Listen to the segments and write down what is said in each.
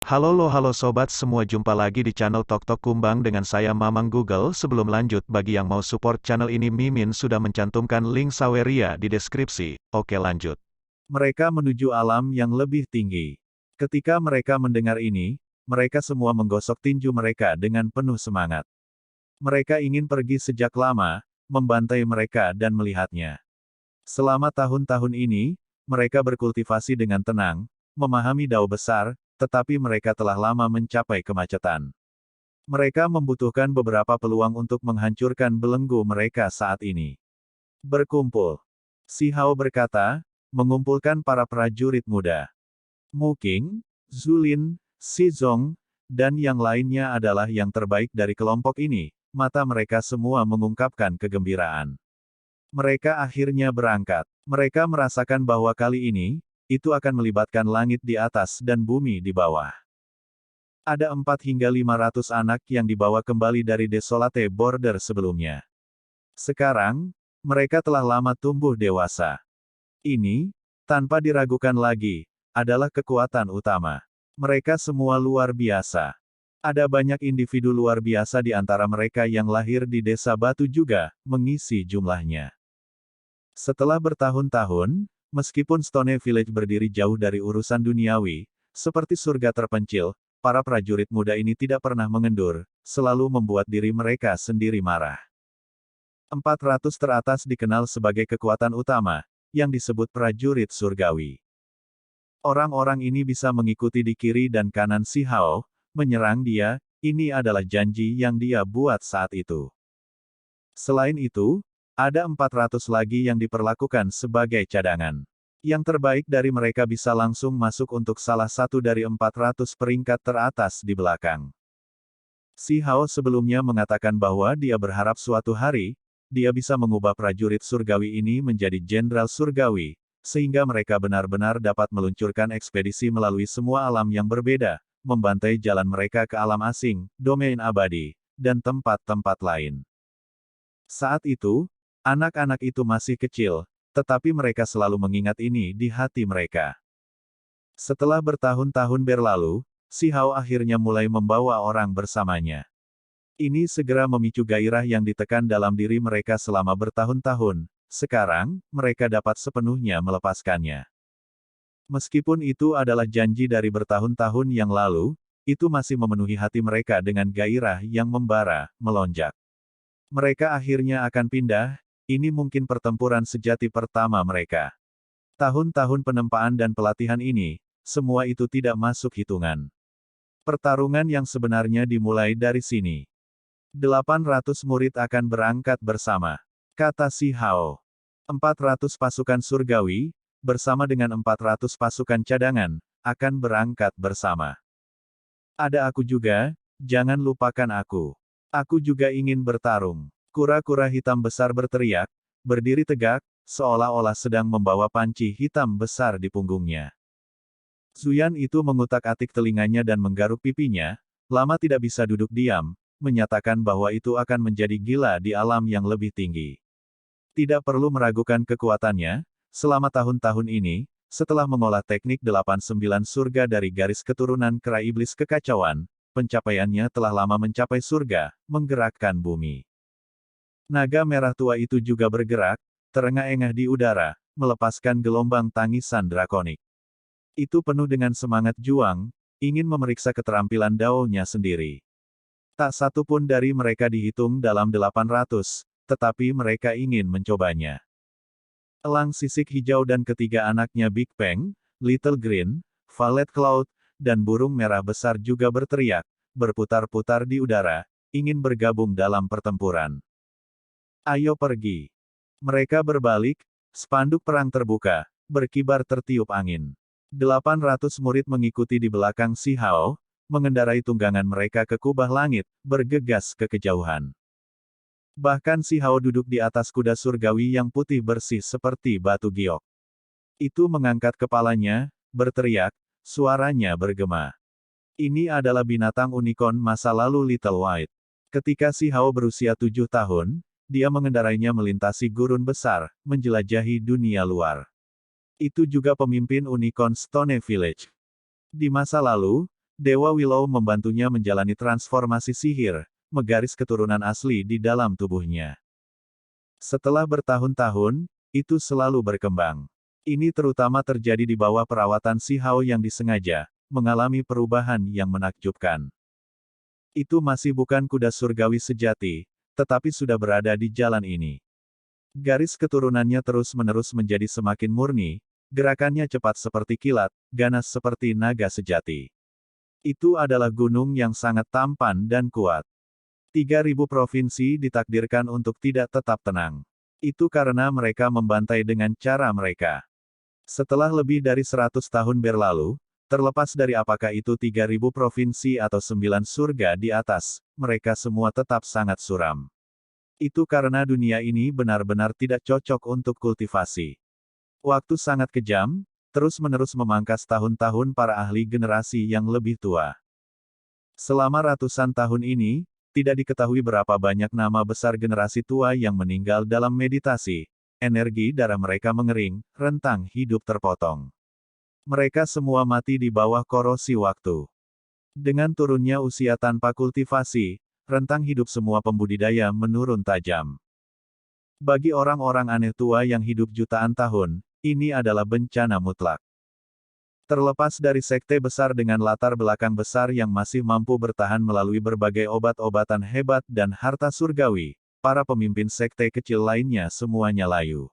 Halo sobat semua, jumpa lagi di channel Tok Tok Kumbang dengan saya Mamang Google. Sebelum lanjut, bagi yang mau support channel ini, Mimin sudah mencantumkan link Saweria di deskripsi. Oke, lanjut. Mereka menuju alam yang lebih tinggi. Ketika mereka mendengar ini, mereka semua menggosok tinju mereka dengan penuh semangat. Mereka ingin pergi sejak lama, membantai mereka dan melihatnya. Selama tahun-tahun ini, mereka berkultivasi dengan tenang, memahami dao besar, tetapi mereka telah lama mencapai kemacetan. Mereka membutuhkan beberapa peluang untuk menghancurkan belenggu mereka saat ini. Berkumpul. Si Hao berkata, mengumpulkan para prajurit muda. Mu Qing, Zulin, Si Zong, dan yang lainnya adalah yang terbaik dari kelompok ini. Mata mereka semua mengungkapkan kegembiraan. Mereka akhirnya berangkat. Mereka merasakan bahwa kali ini, itu akan melibatkan langit di atas dan bumi di bawah. Ada 4 hingga 500 anak yang dibawa kembali dari Desolate Border sebelumnya. Sekarang, mereka telah lama tumbuh dewasa. Ini, tanpa diragukan lagi, adalah kekuatan utama. Mereka semua luar biasa. Ada banyak individu luar biasa di antara mereka yang lahir di desa batu juga, mengisi jumlahnya. Setelah bertahun-tahun, meskipun Stone Village berdiri jauh dari urusan duniawi, seperti surga terpencil, para prajurit muda ini tidak pernah mengendur, selalu membuat diri mereka sendiri marah. 400 teratas dikenal sebagai kekuatan utama, yang disebut prajurit surgawi. Orang-orang ini bisa mengikuti di kiri dan kanan Si Hao, menyerang dia, ini adalah janji yang dia buat saat itu. Selain itu, ada 400 lagi yang diperlakukan sebagai cadangan. Yang terbaik dari mereka bisa langsung masuk untuk salah satu dari 400 peringkat teratas di belakang. Si Hao sebelumnya mengatakan bahwa dia berharap suatu hari, dia bisa mengubah prajurit surgawi ini menjadi jenderal surgawi, sehingga mereka benar-benar dapat meluncurkan ekspedisi melalui semua alam yang berbeda, membantai jalan mereka ke alam asing, domain abadi, dan tempat-tempat lain. Saat itu, anak-anak itu masih kecil, tetapi mereka selalu mengingat ini di hati mereka. Setelah bertahun-tahun berlalu, Si Hao akhirnya mulai membawa orang bersamanya. Ini segera memicu gairah yang ditekan dalam diri mereka selama bertahun-tahun. Sekarang, mereka dapat sepenuhnya melepaskannya. Meskipun itu adalah janji dari bertahun-tahun yang lalu, itu masih memenuhi hati mereka dengan gairah yang membara, melonjak. Mereka akhirnya akan pindah. Ini mungkin pertempuran sejati pertama mereka. Tahun-tahun penempaan dan pelatihan ini, semua itu tidak masuk hitungan. Pertarungan yang sebenarnya dimulai dari sini. 800 murid akan berangkat bersama, kata Si Hao. 400 pasukan surgawi, bersama dengan 400 pasukan cadangan, akan berangkat bersama. Ada aku juga, jangan lupakan aku. Aku juga ingin bertarung. Kura-kura hitam besar berteriak, berdiri tegak, seolah-olah sedang membawa panci hitam besar di punggungnya. Zuyan itu mengutak-atik telinganya dan menggaruk pipinya, lama tidak bisa duduk diam, menyatakan bahwa itu akan menjadi gila di alam yang lebih tinggi. Tidak perlu meragukan kekuatannya, selama tahun-tahun ini, setelah mengolah teknik 89 surga dari garis keturunan kera iblis kekacauan, pencapaiannya telah lama mencapai surga, menggerakkan bumi. Naga merah tua itu juga bergerak, terengah-engah di udara, melepaskan gelombang tangisan drakonik. Itu penuh dengan semangat juang, ingin memeriksa keterampilan daonya sendiri. Tak satu pun dari mereka dihitung dalam 800, tetapi mereka ingin mencobanya. Elang sisik hijau dan ketiga anaknya Big Bang, Little Green, Violet Cloud, dan burung merah besar juga berteriak, berputar-putar di udara, ingin bergabung dalam pertempuran. Ayo pergi. Mereka berbalik, spanduk perang terbuka, berkibar tertiup angin. 800 murid mengikuti di belakang Si Hao, mengendarai tunggangan mereka ke kubah langit, bergegas ke kejauhan. Bahkan Si Hao duduk di atas kuda surgawi yang putih bersih seperti batu giok. Itu mengangkat kepalanya, berteriak, suaranya bergema. Ini adalah binatang unicorn masa lalu Little White. Ketika Si Hao berusia 7 tahun, dia mengendarainya melintasi gurun besar, menjelajahi dunia luar. Itu juga pemimpin Unicorn Stone Village. Di masa lalu, Dewa Willow membantunya menjalani transformasi sihir, menggaris keturunan asli di dalam tubuhnya. Setelah bertahun-tahun, itu selalu berkembang. Ini terutama terjadi di bawah perawatan Si Hao yang disengaja, mengalami perubahan yang menakjubkan. Itu masih bukan kuda surgawi sejati, tetapi sudah berada di jalan ini. Garis keturunannya terus-menerus menjadi semakin murni, gerakannya cepat seperti kilat, ganas seperti naga sejati. Itu adalah gunung yang sangat tampan dan kuat. 3.000 provinsi ditakdirkan untuk tidak tetap tenang. Itu karena mereka membantai dengan cara mereka. Setelah lebih dari 100 tahun berlalu, terlepas dari apakah itu 3.000 provinsi atau 9 surga di atas, mereka semua tetap sangat suram. Itu karena dunia ini benar-benar tidak cocok untuk kultivasi. Waktu sangat kejam, terus-menerus memangkas tahun-tahun para ahli generasi yang lebih tua. Selama ratusan tahun ini, tidak diketahui berapa banyak nama besar generasi tua yang meninggal dalam meditasi. Energi darah mereka mengering, rentang hidup terpotong. Mereka semua mati di bawah korosi waktu. Dengan turunnya usia tanpa kultivasi, rentang hidup semua pembudidaya menurun tajam. Bagi orang-orang aneh tua yang hidup jutaan tahun, ini adalah bencana mutlak. Terlepas dari sekte besar dengan latar belakang besar yang masih mampu bertahan melalui berbagai obat-obatan hebat dan harta surgawi, para pemimpin sekte kecil lainnya semuanya layu.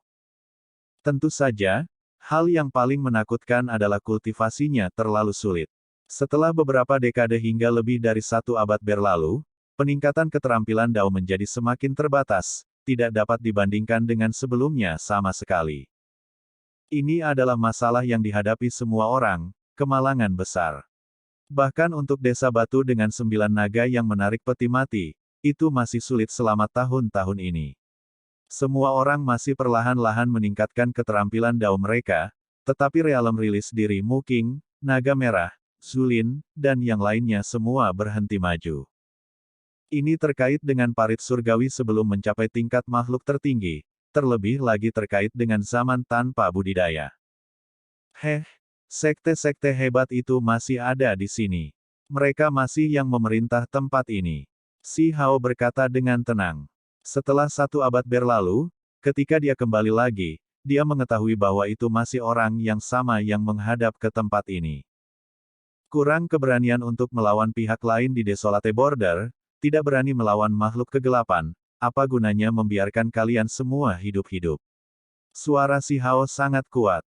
Tentu saja, hal yang paling menakutkan adalah kultivasinya terlalu sulit. Setelah beberapa dekade hingga lebih dari 1 abad berlalu, peningkatan keterampilan Dao menjadi semakin terbatas, tidak dapat dibandingkan dengan sebelumnya sama sekali. Ini adalah masalah yang dihadapi semua orang, kemalangan besar. Bahkan untuk desa batu dengan 9 naga yang menarik peti mati, itu masih sulit selama tahun-tahun ini. Semua orang masih perlahan-lahan meningkatkan keterampilan Dao mereka, tetapi realem rilis diri Muking, Naga Merah, Zulin, dan yang lainnya semua berhenti maju. Ini terkait dengan parit surgawi sebelum mencapai tingkat makhluk tertinggi, terlebih lagi terkait dengan zaman tanpa budidaya. Sekte-sekte hebat itu masih ada di sini. Mereka masih yang memerintah tempat ini. Si Hao berkata dengan tenang. Setelah 1 abad berlalu, ketika dia kembali lagi, dia mengetahui bahwa itu masih orang yang sama yang menghadap ke tempat ini. Kurang keberanian untuk melawan pihak lain di Desolate Border, tidak berani melawan makhluk kegelapan, apa gunanya membiarkan kalian semua hidup-hidup? Suara Si Hao sangat kuat.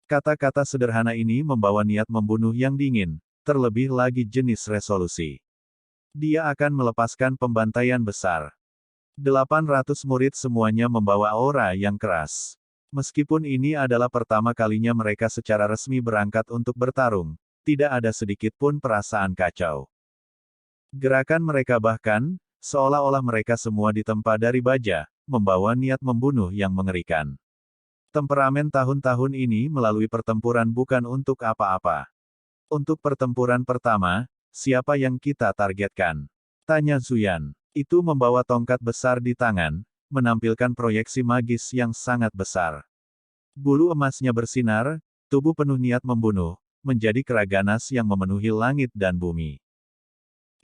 Kata-kata sederhana ini membawa niat membunuh yang dingin, terlebih lagi jenis resolusi. Dia akan melepaskan pembantaian besar. 800 murid semuanya membawa aura yang keras. Meskipun ini adalah pertama kalinya mereka secara resmi berangkat untuk bertarung, tidak ada sedikit pun perasaan kacau. Gerakan mereka bahkan, seolah-olah mereka semua ditempa dari baja, membawa niat membunuh yang mengerikan. Temperamen tahun-tahun ini melalui pertempuran bukan untuk apa-apa. Untuk pertempuran pertama, siapa yang kita targetkan? Tanya Zuyan. Itu membawa tongkat besar di tangan, menampilkan proyeksi magis yang sangat besar. Bulu emasnya bersinar, tubuh penuh niat membunuh, menjadi keraganas yang memenuhi langit dan bumi.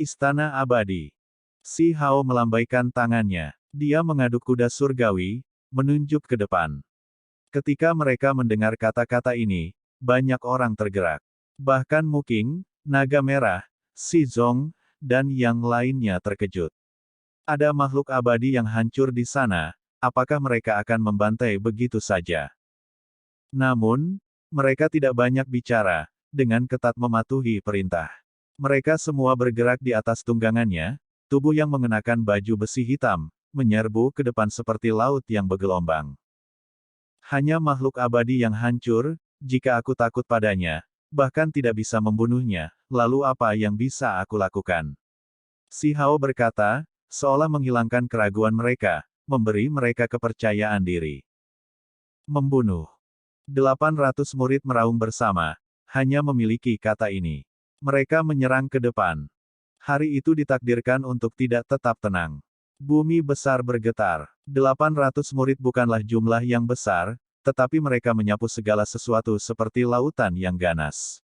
Istana Abadi. Si Hao melambaikan tangannya. Dia mengaduk kuda surgawi, menunjuk ke depan. Ketika mereka mendengar kata-kata ini, banyak orang tergerak. Bahkan Muking, Naga Merah, Si Zong, dan yang lainnya terkejut. Ada makhluk abadi yang hancur di sana, apakah mereka akan membantai begitu saja? Namun, mereka tidak banyak bicara, dengan ketat mematuhi perintah. Mereka semua bergerak di atas tunggangannya, tubuh yang mengenakan baju besi hitam, menyerbu ke depan seperti laut yang bergelombang. Hanya makhluk abadi yang hancur, jika aku takut padanya, bahkan tidak bisa membunuhnya, lalu apa yang bisa aku lakukan? Si Hao berkata, seolah menghilangkan keraguan mereka, memberi mereka kepercayaan diri. Membunuh. 800 murid meraung bersama, hanya memiliki kata ini. Mereka menyerang ke depan. Hari itu ditakdirkan untuk tidak tetap tenang. Bumi besar bergetar. 800 murid bukanlah jumlah yang besar, tetapi mereka menyapu segala sesuatu seperti lautan yang ganas.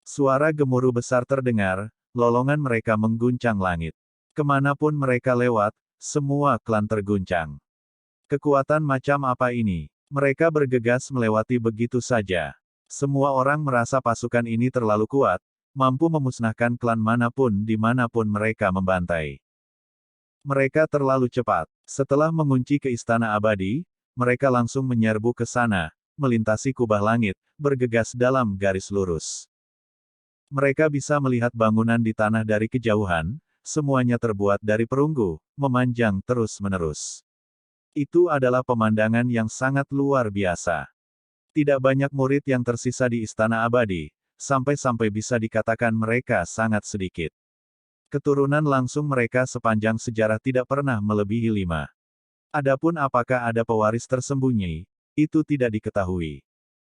Suara gemuruh besar terdengar, lolongan mereka mengguncang langit. Kemanapun mereka lewat, semua klan terguncang. Kekuatan macam apa ini? Mereka bergegas melewati begitu saja. Semua orang merasa pasukan ini terlalu kuat, mampu memusnahkan klan manapun dimanapun mereka membantai. Mereka terlalu cepat. Setelah mengunci ke Istana Abadi, mereka langsung menyerbu ke sana, melintasi kubah langit, bergegas dalam garis lurus. Mereka bisa melihat bangunan di tanah dari kejauhan, semuanya terbuat dari perunggu, memanjang terus-menerus. Itu adalah pemandangan yang sangat luar biasa. Tidak banyak murid yang tersisa di Istana Abadi, sampai-sampai bisa dikatakan mereka sangat sedikit. Keturunan langsung mereka sepanjang sejarah tidak pernah melebihi 5. Adapun apakah ada pewaris tersembunyi, itu tidak diketahui.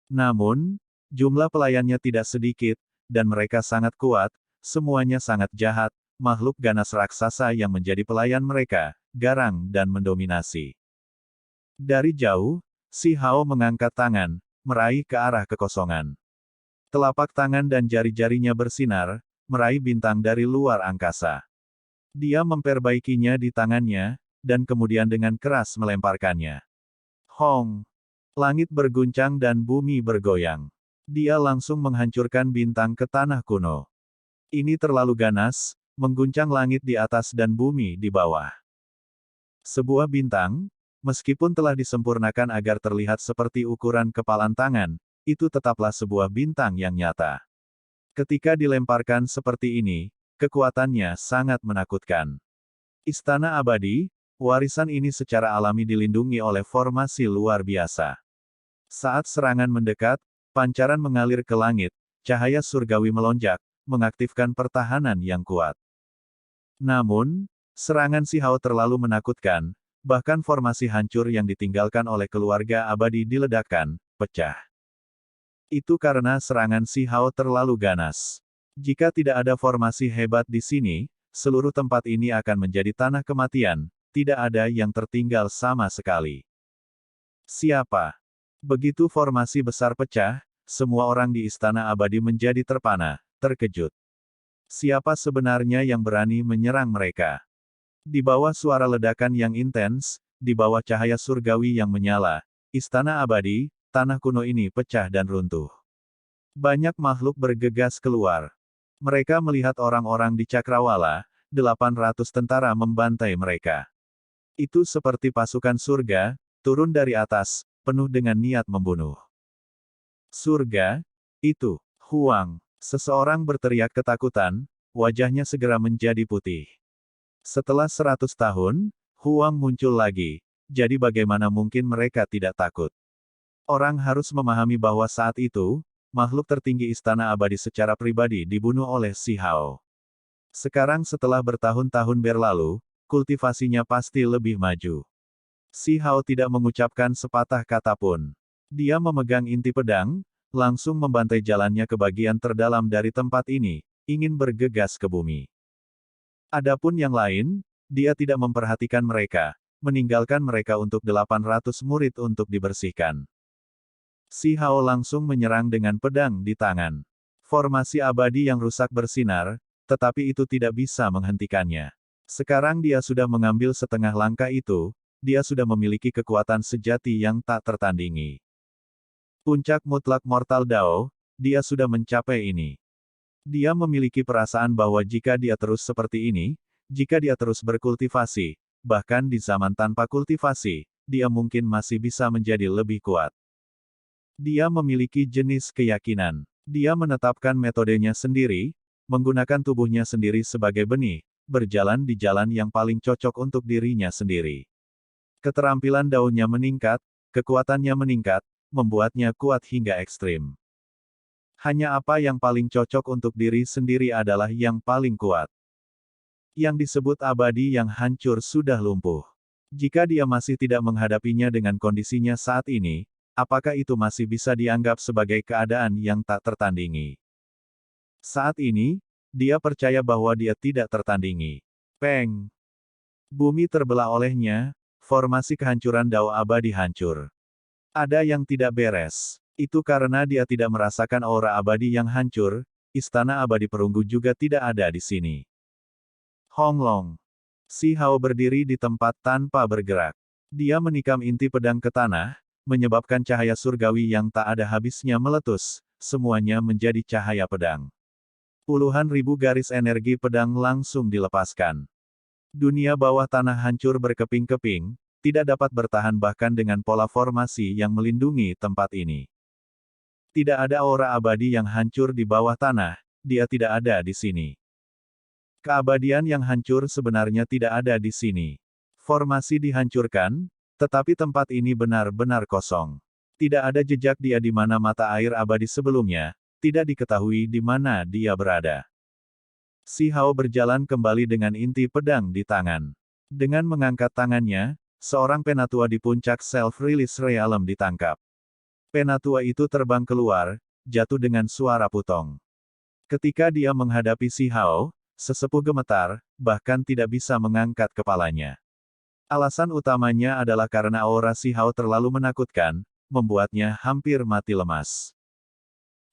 Namun, jumlah pelayannya tidak sedikit, dan mereka sangat kuat, semuanya sangat jahat, makhluk ganas raksasa yang menjadi pelayan mereka, garang dan mendominasi. Dari jauh, Si Hao mengangkat tangan, meraih ke arah kekosongan. Telapak tangan dan jari-jarinya bersinar, meraih bintang dari luar angkasa. Dia memperbaikinya di tangannya, dan kemudian dengan keras melemparkannya. Hong! Langit berguncang dan bumi bergoyang. Dia langsung menghancurkan bintang ke tanah kuno. Ini terlalu ganas, mengguncang langit di atas dan bumi di bawah. Sebuah bintang, meskipun telah disempurnakan agar terlihat seperti ukuran kepalan tangan, itu tetaplah sebuah bintang yang nyata. Ketika dilemparkan seperti ini, kekuatannya sangat menakutkan. Istana Abadi, warisan ini secara alami dilindungi oleh formasi luar biasa. Saat serangan mendekat, pancaran mengalir ke langit, cahaya surgawi melonjak, mengaktifkan pertahanan yang kuat. Namun, serangan Si Hao terlalu menakutkan, bahkan formasi hancur yang ditinggalkan oleh keluarga abadi diledakkan, pecah. Itu karena serangan Si Hao terlalu ganas. Jika tidak ada formasi hebat di sini, seluruh tempat ini akan menjadi tanah kematian, tidak ada yang tertinggal sama sekali. Siapa? Begitu formasi besar pecah, semua orang di Istana Abadi menjadi terpana, terkejut. Siapa sebenarnya yang berani menyerang mereka? Di bawah suara ledakan yang intens, di bawah cahaya surgawi yang menyala, Istana Abadi, tanah kuno ini pecah dan runtuh. Banyak makhluk bergegas keluar. Mereka melihat orang-orang di Cakrawala, 800 tentara membantai mereka. Itu seperti pasukan surga, turun dari atas, penuh dengan niat membunuh. Surga? Itu, Huang. Seseorang berteriak ketakutan, wajahnya segera menjadi putih. Setelah 100 tahun, Huang muncul lagi, jadi bagaimana mungkin mereka tidak takut? Orang harus memahami bahwa saat itu, makhluk tertinggi Istana Abadi secara pribadi dibunuh oleh Si Hao. Sekarang setelah bertahun-tahun berlalu, kultivasinya pasti lebih maju. Si Hao tidak mengucapkan sepatah kata pun. Dia memegang inti pedang, langsung membantai jalannya ke bagian terdalam dari tempat ini, ingin bergegas ke bumi. Adapun yang lain, dia tidak memperhatikan mereka, meninggalkan mereka untuk 800 murid untuk dibersihkan. Si Hao langsung menyerang dengan pedang di tangan. Formasi abadi yang rusak bersinar, tetapi itu tidak bisa menghentikannya. Sekarang dia sudah mengambil setengah langkah itu, dia sudah memiliki kekuatan sejati yang tak tertandingi. Puncak mutlak Mortal Dao, dia sudah mencapai ini. Dia memiliki perasaan bahwa jika dia terus seperti ini, jika dia terus berkultivasi, bahkan di zaman tanpa kultivasi, dia mungkin masih bisa menjadi lebih kuat. Dia memiliki jenis keyakinan. Dia menetapkan metodenya sendiri, menggunakan tubuhnya sendiri sebagai benih, berjalan di jalan yang paling cocok untuk dirinya sendiri. Keterampilan daunnya meningkat, kekuatannya meningkat, membuatnya kuat hingga ekstrim. Hanya apa yang paling cocok untuk diri sendiri adalah yang paling kuat. Yang disebut abadi yang hancur sudah lumpuh. Jika dia masih tidak menghadapinya dengan kondisinya saat ini, apakah itu masih bisa dianggap sebagai keadaan yang tak tertandingi? Saat ini, dia percaya bahwa dia tidak tertandingi. Peng! Bumi terbelah olehnya, formasi kehancuran Dao abadi hancur. Ada yang tidak beres. Itu karena dia tidak merasakan aura abadi yang hancur, istana abadi perunggu juga tidak ada di sini. Hong Long. Si Hao berdiri di tempat tanpa bergerak. Dia menikam inti pedang ke tanah, menyebabkan cahaya surgawi yang tak ada habisnya meletus, semuanya menjadi cahaya pedang. Puluhan ribu garis energi pedang langsung dilepaskan. Dunia bawah tanah hancur berkeping-keping, tidak dapat bertahan bahkan dengan pola formasi yang melindungi tempat ini. Tidak ada aura abadi yang hancur di bawah tanah, dia tidak ada di sini. Keabadian yang hancur sebenarnya tidak ada di sini. Formasi dihancurkan, tetapi tempat ini benar-benar kosong. Tidak ada jejak dia di mana mata air abadi sebelumnya, tidak diketahui di mana dia berada. Si Hao berjalan kembali dengan inti pedang di tangan. Dengan mengangkat tangannya, seorang penatua di puncak self-release realm ditangkap. Penatua itu terbang keluar, jatuh dengan suara putong. Ketika dia menghadapi si Hao, sesepuh gemetar, bahkan tidak bisa mengangkat kepalanya. Alasan utamanya adalah karena aura si Hao terlalu menakutkan, membuatnya hampir mati lemas.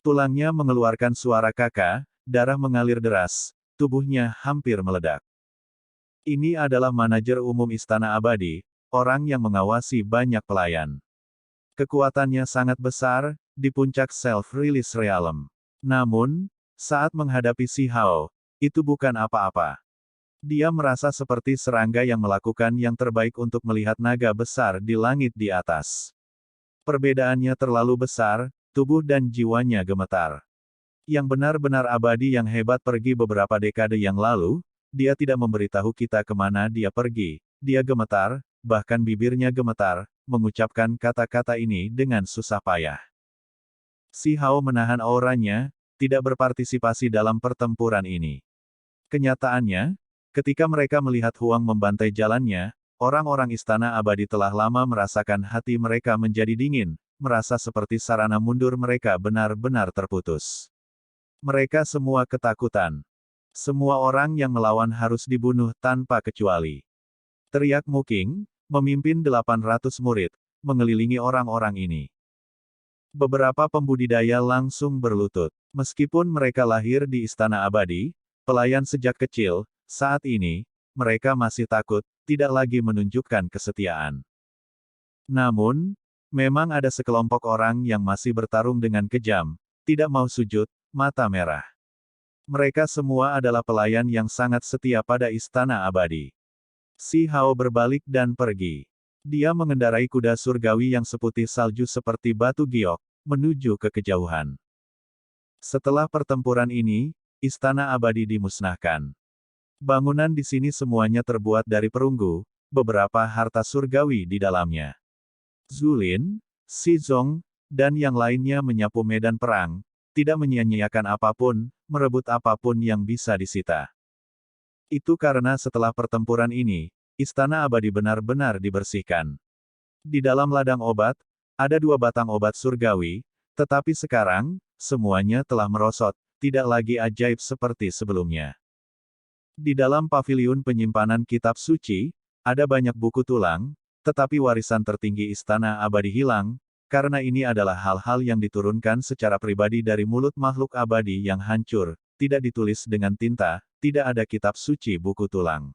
Tulangnya mengeluarkan suara kakak, darah mengalir deras, tubuhnya hampir meledak. Ini adalah manajer umum Istana Abadi, orang yang mengawasi banyak pelayan. Kekuatannya sangat besar, di puncak self-release realm. Namun, saat menghadapi si Hao, itu bukan apa-apa. Dia merasa seperti serangga yang melakukan yang terbaik untuk melihat naga besar di langit di atas. Perbedaannya terlalu besar, tubuh dan jiwanya gemetar. Yang benar-benar abadi yang hebat pergi beberapa dekade yang lalu, dia tidak memberitahu kita kemana dia pergi. Dia gemetar, bahkan bibirnya gemetar, mengucapkan kata-kata ini dengan susah payah. Si Hao menahan auranya, tidak berpartisipasi dalam pertempuran ini. Kenyataannya, ketika mereka melihat Huang membantai jalannya, orang-orang Istana Abadi telah lama merasakan hati mereka menjadi dingin, merasa seperti sarana mundur mereka benar-benar terputus. Mereka semua ketakutan. Semua orang yang melawan harus dibunuh tanpa kecuali. Teriak Mu Qing, memimpin 800 murid, mengelilingi orang-orang ini. Beberapa pembudidaya langsung berlutut. Meskipun mereka lahir di Istana Abadi, pelayan sejak kecil, saat ini, mereka masih takut, tidak lagi menunjukkan kesetiaan. Namun, memang ada sekelompok orang yang masih bertarung dengan kejam, tidak mau sujud, mata merah. Mereka semua adalah pelayan yang sangat setia pada Istana Abadi. Si Hao berbalik dan pergi. Dia mengendarai kuda surgawi yang seputih salju seperti batu giok, menuju ke kejauhan. Setelah pertempuran ini, Istana Abadi dimusnahkan. Bangunan di sini semuanya terbuat dari perunggu, beberapa harta surgawi di dalamnya. Zulin, Si Zong, dan yang lainnya menyapu medan perang, tidak menyia-nyiakan apapun, merebut apapun yang bisa disita. Itu karena setelah pertempuran ini, Istana Abadi benar-benar dibersihkan. Di dalam ladang obat, ada 2 batang obat surgawi, tetapi sekarang, semuanya telah merosot, tidak lagi ajaib seperti sebelumnya. Di dalam paviliun penyimpanan kitab suci, ada banyak buku tulang, tetapi warisan tertinggi Istana Abadi hilang, karena ini adalah hal-hal yang diturunkan secara pribadi dari mulut makhluk abadi yang hancur, tidak ditulis dengan tinta, tidak ada kitab suci buku tulang.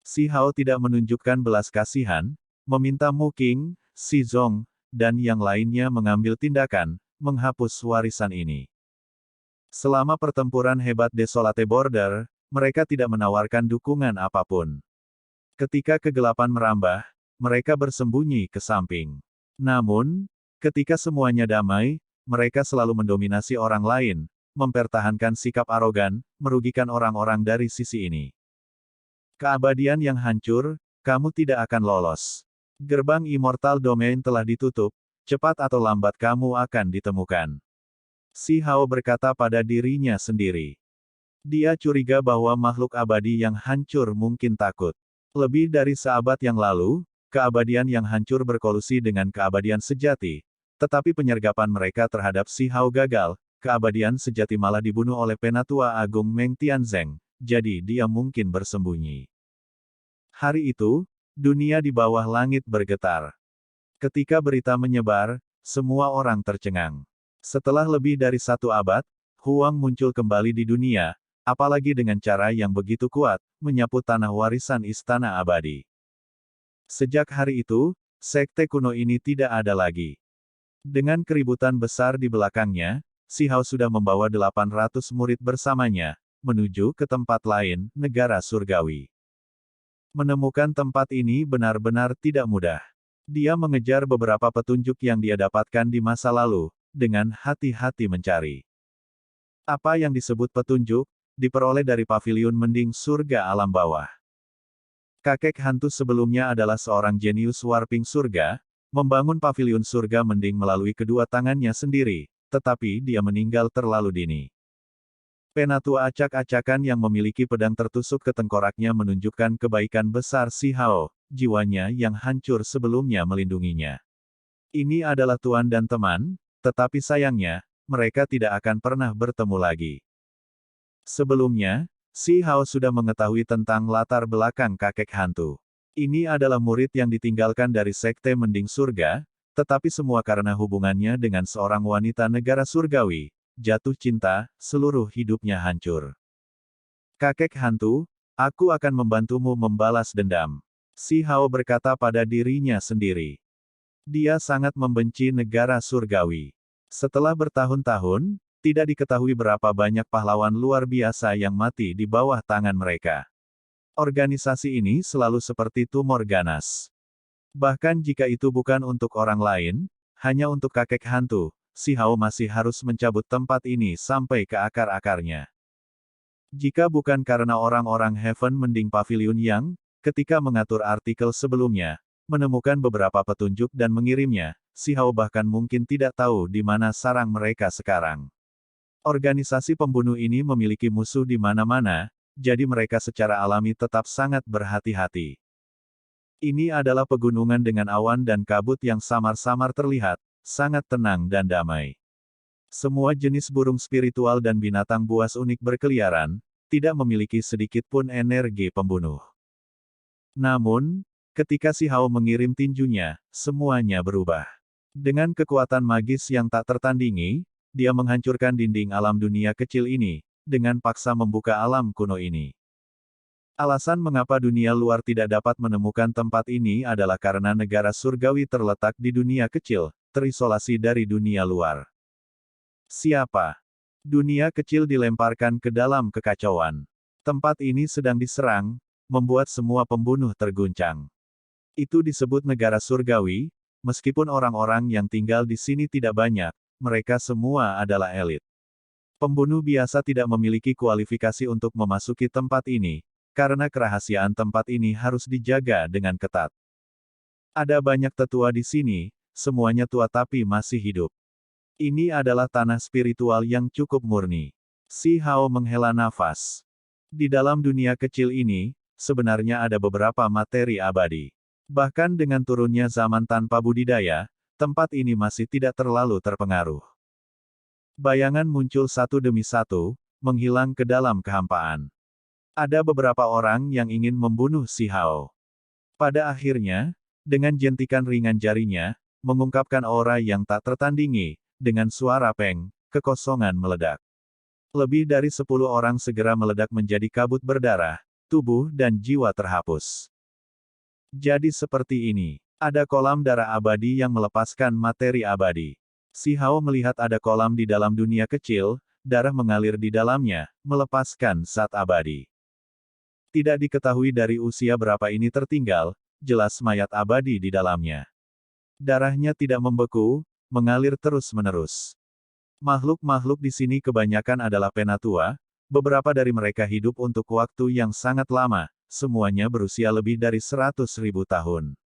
Si Hao tidak menunjukkan belas kasihan, meminta Mu Qing, Si Zong, dan yang lainnya mengambil tindakan, menghapus warisan ini. Selama pertempuran hebat Desolate Border, mereka tidak menawarkan dukungan apapun. Ketika kegelapan merambah, mereka bersembunyi ke samping. Namun, ketika semuanya damai, mereka selalu mendominasi orang lain, mempertahankan sikap arogan, merugikan orang-orang dari sisi ini. Keabadian yang hancur, kamu tidak akan lolos. Gerbang Immortal Domain telah ditutup, cepat atau lambat kamu akan ditemukan. Si Hao berkata pada dirinya sendiri. Dia curiga bahwa makhluk abadi yang hancur mungkin takut. Lebih dari seabad yang lalu, keabadian yang hancur berkolusi dengan keabadian sejati, tetapi penyergapan mereka terhadap Si Hao gagal, keabadian sejati malah dibunuh oleh Penatua Agung Meng Tianzeng, jadi dia mungkin bersembunyi. Hari itu, dunia di bawah langit bergetar. Ketika berita menyebar, semua orang tercengang. Setelah lebih dari 1 abad, Huang muncul kembali di dunia, apalagi dengan cara yang begitu kuat, menyapu tanah warisan Istana Abadi. Sejak hari itu, sekte kuno ini tidak ada lagi. Dengan keributan besar di belakangnya, Si Hao sudah membawa 800 murid bersamanya, menuju ke tempat lain, negara surgawi. Menemukan tempat ini benar-benar tidak mudah. Dia mengejar beberapa petunjuk yang dia dapatkan di masa lalu, dengan hati-hati mencari. Apa yang disebut petunjuk, diperoleh dari paviliun mending surga alam bawah. Kakek hantu sebelumnya adalah seorang jenius warping surga, membangun paviliun surga mending melalui kedua tangannya sendiri, tetapi dia meninggal terlalu dini. Penatua acak-acakan yang memiliki pedang tertusuk ke tengkoraknya menunjukkan kebaikan besar Si Hao, jiwanya yang hancur sebelumnya melindunginya. Ini adalah tuan dan teman, tetapi sayangnya, mereka tidak akan pernah bertemu lagi. Sebelumnya, Si Hao sudah mengetahui tentang latar belakang kakek hantu. Ini adalah murid yang ditinggalkan dari sekte mending surga, tetapi semua karena hubungannya dengan seorang wanita negara surgawi, jatuh cinta, seluruh hidupnya hancur. Kakek hantu, aku akan membantumu membalas dendam. Si Hao berkata pada dirinya sendiri. Dia sangat membenci negara surgawi. Setelah bertahun-tahun, tidak diketahui berapa banyak pahlawan luar biasa yang mati di bawah tangan mereka. Organisasi ini selalu seperti tumor ganas. Bahkan jika itu bukan untuk orang lain, hanya untuk kakek hantu, Si Hao masih harus mencabut tempat ini sampai ke akar-akarnya. Jika bukan karena orang-orang Heaven Mending Pavilion yang, ketika mengatur artikel sebelumnya, menemukan beberapa petunjuk dan mengirimnya, Si Hao bahkan mungkin tidak tahu di mana sarang mereka sekarang. Organisasi pembunuh ini memiliki musuh di mana-mana, jadi mereka secara alami tetap sangat berhati-hati. Ini adalah pegunungan dengan awan dan kabut yang samar-samar terlihat, sangat tenang dan damai. Semua jenis burung spiritual dan binatang buas unik berkeliaran, tidak memiliki sedikit pun energi pembunuh. Namun, ketika Si Hao mengirim tinjunya, semuanya berubah. Dengan kekuatan magis yang tak tertandingi, dia menghancurkan dinding alam dunia kecil ini, dengan paksa membuka alam kuno ini. Alasan mengapa dunia luar tidak dapat menemukan tempat ini adalah karena negara surgawi terletak di dunia kecil, terisolasi dari dunia luar. Siapa? Dunia kecil dilemparkan ke dalam kekacauan. Tempat ini sedang diserang, membuat semua pembunuh terguncang. Itu disebut negara surgawi, meskipun orang-orang yang tinggal di sini tidak banyak, mereka semua adalah elit. Pembunuh biasa tidak memiliki kualifikasi untuk memasuki tempat ini, karena kerahasiaan tempat ini harus dijaga dengan ketat. Ada banyak tetua di sini, semuanya tua tapi masih hidup. Ini adalah tanah spiritual yang cukup murni. Si Hao menghela nafas. Di dalam dunia kecil ini, sebenarnya ada beberapa materi abadi. Bahkan dengan turunnya zaman tanpa budidaya, tempat ini masih tidak terlalu terpengaruh. Bayangan muncul satu demi satu, menghilang ke dalam kehampaan. Ada beberapa orang yang ingin membunuh Si Hao. Pada akhirnya, dengan jentikan ringan jarinya, mengungkapkan aura yang tak tertandingi, dengan suara peng, kekosongan meledak. Lebih dari 10 orang segera meledak menjadi kabut berdarah, tubuh dan jiwa terhapus. Jadi seperti ini. Ada kolam darah abadi yang melepaskan materi abadi. Si Hao melihat ada kolam di dalam dunia kecil, darah mengalir di dalamnya, melepaskan zat abadi. Tidak diketahui dari usia berapa ini tertinggal, jelas mayat abadi di dalamnya. Darahnya tidak membeku, mengalir terus-menerus. Makhluk-makhluk di sini kebanyakan adalah penatua, beberapa dari mereka hidup untuk waktu yang sangat lama, semuanya berusia lebih dari 100.000 tahun.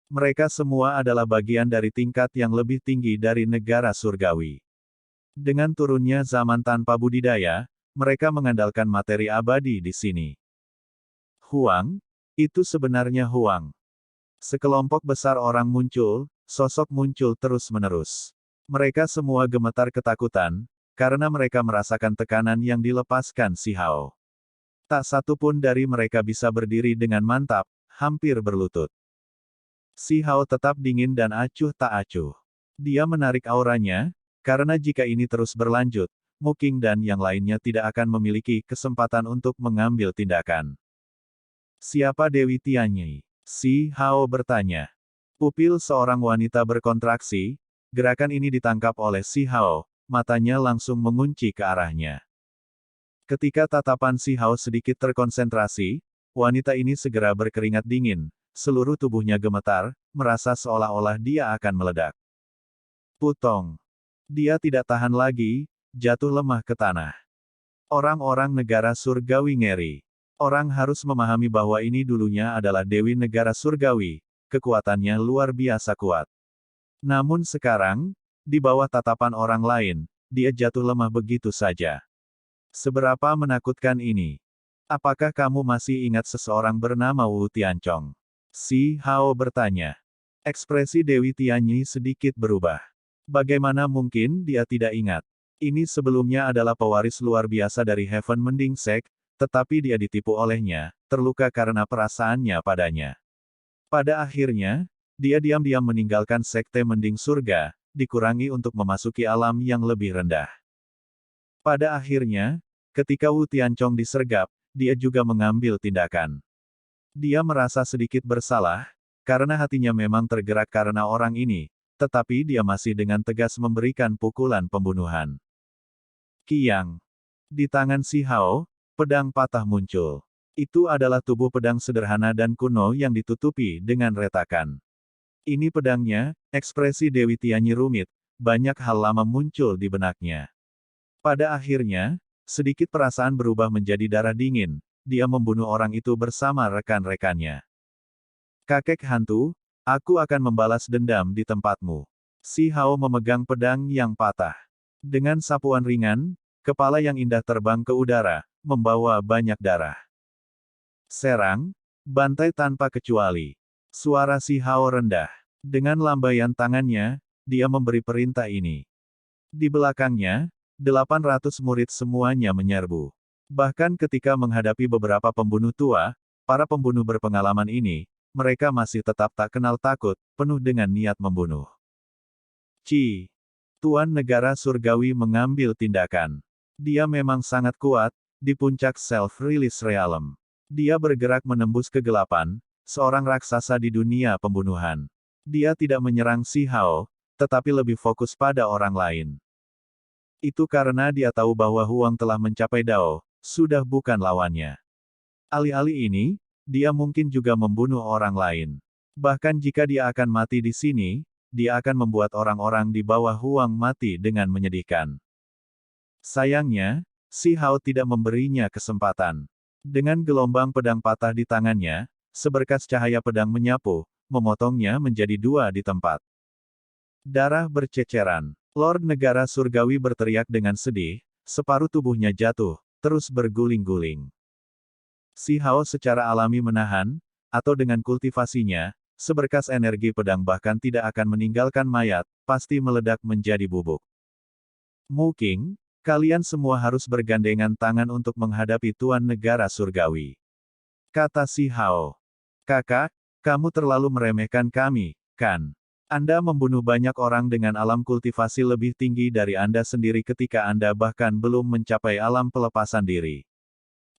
Mereka semua adalah bagian dari tingkat yang lebih tinggi dari negara surgawi. Dengan turunnya zaman tanpa budidaya, mereka mengandalkan materi abadi di sini. Huang, itu sebenarnya Huang. Sekelompok besar orang muncul, sosok muncul terus-menerus. Mereka semua gemetar ketakutan, karena mereka merasakan tekanan yang dilepaskan Si Hao. Tak satu pun dari mereka bisa berdiri dengan mantap, hampir berlutut. Si Hao tetap dingin dan acuh tak acuh. Dia menarik auranya, karena jika ini terus berlanjut, Mu Qing dan yang lainnya tidak akan memiliki kesempatan untuk mengambil tindakan. Siapa Dewi Tianyi? Si Hao bertanya. Pupil seorang wanita berkontraksi, gerakan ini ditangkap oleh Si Hao, matanya langsung mengunci ke arahnya. Ketika tatapan Si Hao sedikit terkonsentrasi, wanita ini segera berkeringat dingin, seluruh tubuhnya gemetar, merasa seolah-olah dia akan meledak. Putong. Dia tidak tahan lagi, jatuh lemah ke tanah. Orang-orang negara surgawi ngeri. Orang harus memahami bahwa ini dulunya adalah Dewi Negara Surgawi, kekuatannya luar biasa kuat. Namun sekarang, di bawah tatapan orang lain, dia jatuh lemah begitu saja. Seberapa menakutkan ini? Apakah kamu masih ingat seseorang bernama Wu Tianchong? Si Hao bertanya. Ekspresi Dewi Tianyi sedikit berubah. Bagaimana mungkin dia tidak ingat? Ini sebelumnya adalah pewaris luar biasa dari Heaven Mending Sect, tetapi dia ditipu olehnya, terluka karena perasaannya padanya. Pada akhirnya, dia diam-diam meninggalkan Sekte Mending Surga, dikurangi untuk memasuki alam yang lebih rendah. Pada akhirnya, ketika Wu Tianchong disergap, dia juga mengambil tindakan. Dia merasa sedikit bersalah, karena hatinya memang tergerak karena orang ini, tetapi dia masih dengan tegas memberikan pukulan pembunuhan. Kiang. Di tangan Si Hao, pedang patah muncul. Itu adalah tubuh pedang sederhana dan kuno yang ditutupi dengan retakan. Ini pedangnya, ekspresi Dewi Tianyi rumit, banyak hal lama muncul di benaknya. Pada akhirnya, sedikit perasaan berubah menjadi darah dingin, dia membunuh orang itu bersama rekan-rekannya. Kakek hantu, aku akan membalas dendam di tempatmu. Si Hao memegang pedang yang patah. Dengan sapuan ringan, kepala yang indah terbang ke udara, membawa banyak darah. Serang, bantai tanpa kecuali. Suara Si Hao rendah. Dengan lambaian tangannya, dia memberi perintah ini. Di belakangnya, 800 murid semuanya menyerbu. Bahkan ketika menghadapi beberapa pembunuh tua, para pembunuh berpengalaman ini, mereka masih tetap tak kenal takut, penuh dengan niat membunuh. Tuan Negara Surgawi mengambil tindakan. Dia memang sangat kuat, di puncak Self-Release Realm. Dia bergerak menembus kegelapan, seorang raksasa di dunia pembunuhan. Dia tidak menyerang Si Hao, tetapi lebih fokus pada orang lain. Itu karena dia tahu bahwa Huang telah mencapai Dao, sudah bukan lawannya. Alih-alih ini, dia mungkin juga membunuh orang lain. Bahkan jika dia akan mati di sini, dia akan membuat orang-orang di bawah Huang mati dengan menyedihkan. Sayangnya, Si Hao tidak memberinya kesempatan. Dengan gelombang pedang patah di tangannya, seberkas cahaya pedang menyapu, memotongnya menjadi dua di tempat. Darah berceceran. Lord Negara Surgawi berteriak dengan sedih, separuh tubuhnya jatuh, terus berguling-guling. Si Hao secara alami menahan, atau dengan kultivasinya, seberkas energi pedang bahkan tidak akan meninggalkan mayat, pasti meledak menjadi bubuk. Mu Qing, kalian semua harus bergandengan tangan untuk menghadapi Tuan Negara Surgawi. Kata Si Hao. Kakak, kamu terlalu meremehkan kami, kan? Anda membunuh banyak orang dengan alam kultivasi lebih tinggi dari Anda sendiri ketika Anda bahkan belum mencapai alam pelepasan diri.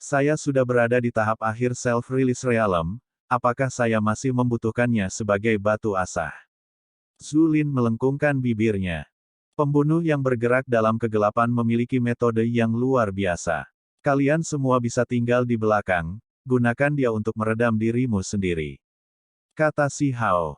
Saya sudah berada di tahap akhir Self-Release Realm, apakah saya masih membutuhkannya sebagai batu asah? Zulin melengkungkan bibirnya. Pembunuh yang bergerak dalam kegelapan memiliki metode yang luar biasa. Kalian semua bisa tinggal di belakang, gunakan dia untuk meredam dirimu sendiri. Kata Si Hao.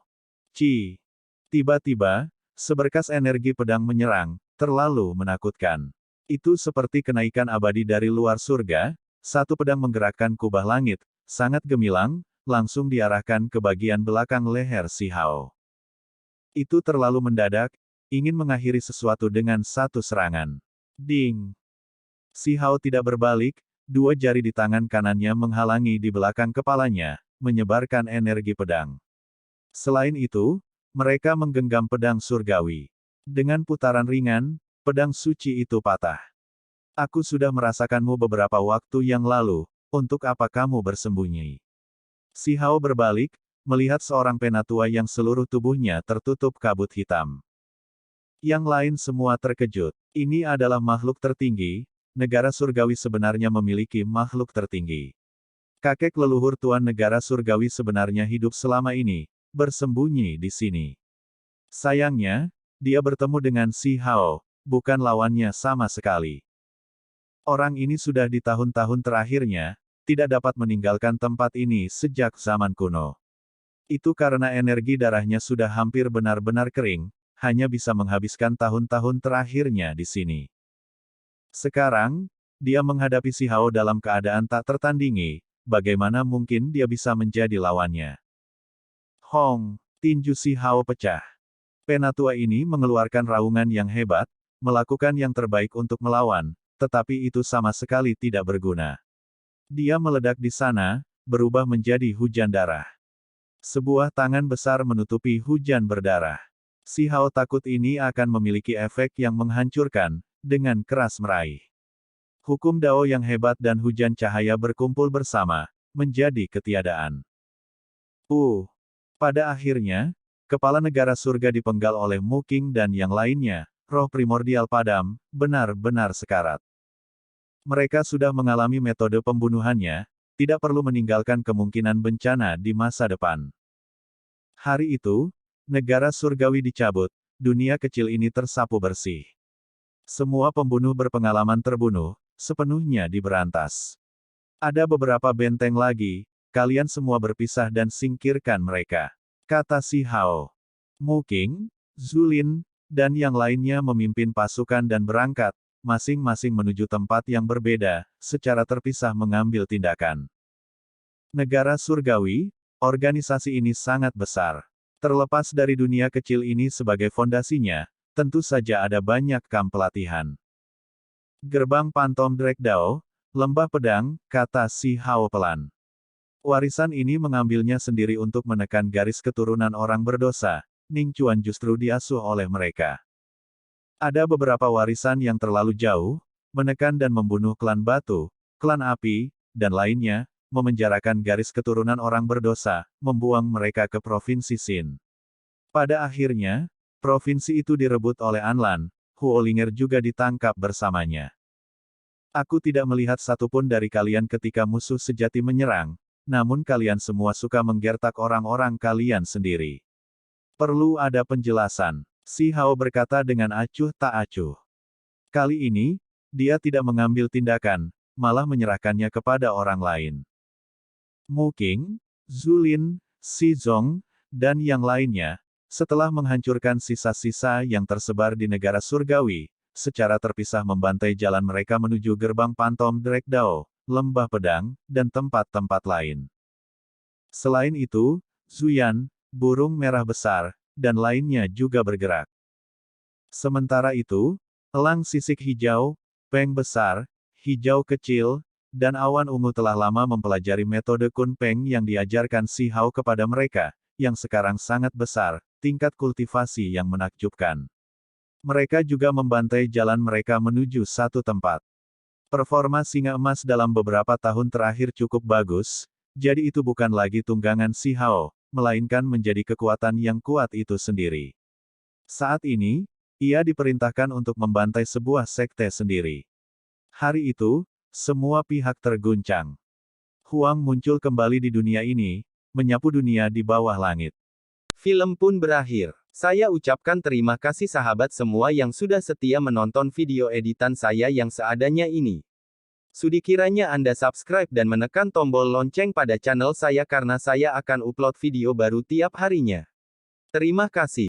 Tiba-tiba, seberkas energi pedang menyerang, terlalu menakutkan. Itu seperti kenaikan abadi dari luar surga, satu pedang menggerakkan kubah langit, sangat gemilang, langsung diarahkan ke bagian belakang leher Si Hao. Itu terlalu mendadak, ingin mengakhiri sesuatu dengan satu serangan. Ding! Si Hao tidak berbalik, dua jari di tangan kanannya menghalangi di belakang kepalanya, menyebarkan energi pedang. Selain itu, mereka menggenggam pedang surgawi. Dengan putaran ringan, pedang suci itu patah. Aku sudah merasakanmu beberapa waktu yang lalu, untuk apa kamu bersembunyi? Si Hao berbalik, melihat seorang penatua yang seluruh tubuhnya tertutup kabut hitam. Yang lain semua terkejut. Ini adalah makhluk tertinggi, negara surgawi sebenarnya memiliki makhluk tertinggi. Kakek leluhur tuan negara surgawi sebenarnya hidup selama ini, bersembunyi di sini. Sayangnya, dia bertemu dengan Si Hao, bukan lawannya sama sekali. Orang ini sudah di tahun-tahun terakhirnya, tidak dapat meninggalkan tempat ini sejak zaman kuno. Itu karena energi darahnya sudah hampir benar-benar kering, hanya bisa menghabiskan tahun-tahun terakhirnya di sini. Sekarang, dia menghadapi Si Hao dalam keadaan tak tertandingi, bagaimana mungkin dia bisa menjadi lawannya? Hong, tinju Si Hao pecah. Penatua ini mengeluarkan raungan yang hebat, melakukan yang terbaik untuk melawan, tetapi itu sama sekali tidak berguna. Dia meledak di sana, berubah menjadi hujan darah. Sebuah tangan besar menutupi hujan berdarah. Si Hao takut ini akan memiliki efek yang menghancurkan, dengan keras meraih. Hukum Dao yang hebat dan hujan cahaya berkumpul bersama, menjadi ketiadaan. Pada akhirnya, kepala negara surga dipenggal oleh Mu Qing dan yang lainnya, roh primordial padam, benar-benar sekarat. Mereka sudah mengalami metode pembunuhannya, tidak perlu meninggalkan kemungkinan bencana di masa depan. Hari itu, negara surgawi dicabut, dunia kecil ini tersapu bersih. Semua pembunuh berpengalaman terbunuh, sepenuhnya diberantas. Ada beberapa benteng lagi, kalian semua berpisah dan singkirkan mereka, kata Si Hao. Mu Qing, Zulin, dan yang lainnya memimpin pasukan dan berangkat, masing-masing menuju tempat yang berbeda, secara terpisah mengambil tindakan. Negara surgawi, organisasi ini sangat besar. Terlepas dari dunia kecil ini sebagai fondasinya, tentu saja ada banyak kamp pelatihan. Gerbang Pantom Drake Dao, lembah pedang, kata Si Hao pelan. Warisan ini mengambilnya sendiri untuk menekan garis keturunan orang berdosa, Ning Chuan justru diasuh oleh mereka. Ada beberapa warisan yang terlalu jauh, menekan dan membunuh klan batu, klan api, dan lainnya, memenjarakan garis keturunan orang berdosa, membuang mereka ke Provinsi Xin. Pada akhirnya, provinsi itu direbut oleh Anlan, Huolinger juga ditangkap bersamanya. Aku tidak melihat satupun dari kalian ketika musuh sejati menyerang, namun kalian semua suka menggertak orang-orang kalian sendiri. Perlu ada penjelasan. Si Hao berkata dengan acuh tak acuh. Kali ini, dia tidak mengambil tindakan, malah menyerahkannya kepada orang lain. Mu Qing, Zulin, Si Zong, dan yang lainnya, setelah menghancurkan sisa-sisa yang tersebar di negara surgawi, secara terpisah membantai jalan mereka menuju gerbang Pantom Drake Dao, lembah pedang, dan tempat-tempat lain. Selain itu, Zuyan, burung merah besar, dan lainnya juga bergerak. Sementara itu, elang sisik hijau, peng besar, hijau kecil, dan awan ungu telah lama mempelajari metode Kun Peng yang diajarkan Si Hao kepada mereka, yang sekarang sangat besar, tingkat kultivasi yang menakjubkan. Mereka juga membantai jalan mereka menuju satu tempat. Performa singa emas dalam beberapa tahun terakhir cukup bagus, jadi itu bukan lagi tunggangan Si Hao, melainkan menjadi kekuatan yang kuat itu sendiri. Saat ini, ia diperintahkan untuk membantai sebuah sekte sendiri. Hari itu, semua pihak terguncang. Huang muncul kembali di dunia ini, menyapu dunia di bawah langit. Film pun berakhir. Saya ucapkan terima kasih sahabat semua yang sudah setia menonton video editan saya yang seadanya ini. Sudi kiranya Anda subscribe dan menekan tombol lonceng pada channel saya karena saya akan upload video baru tiap harinya. Terima kasih.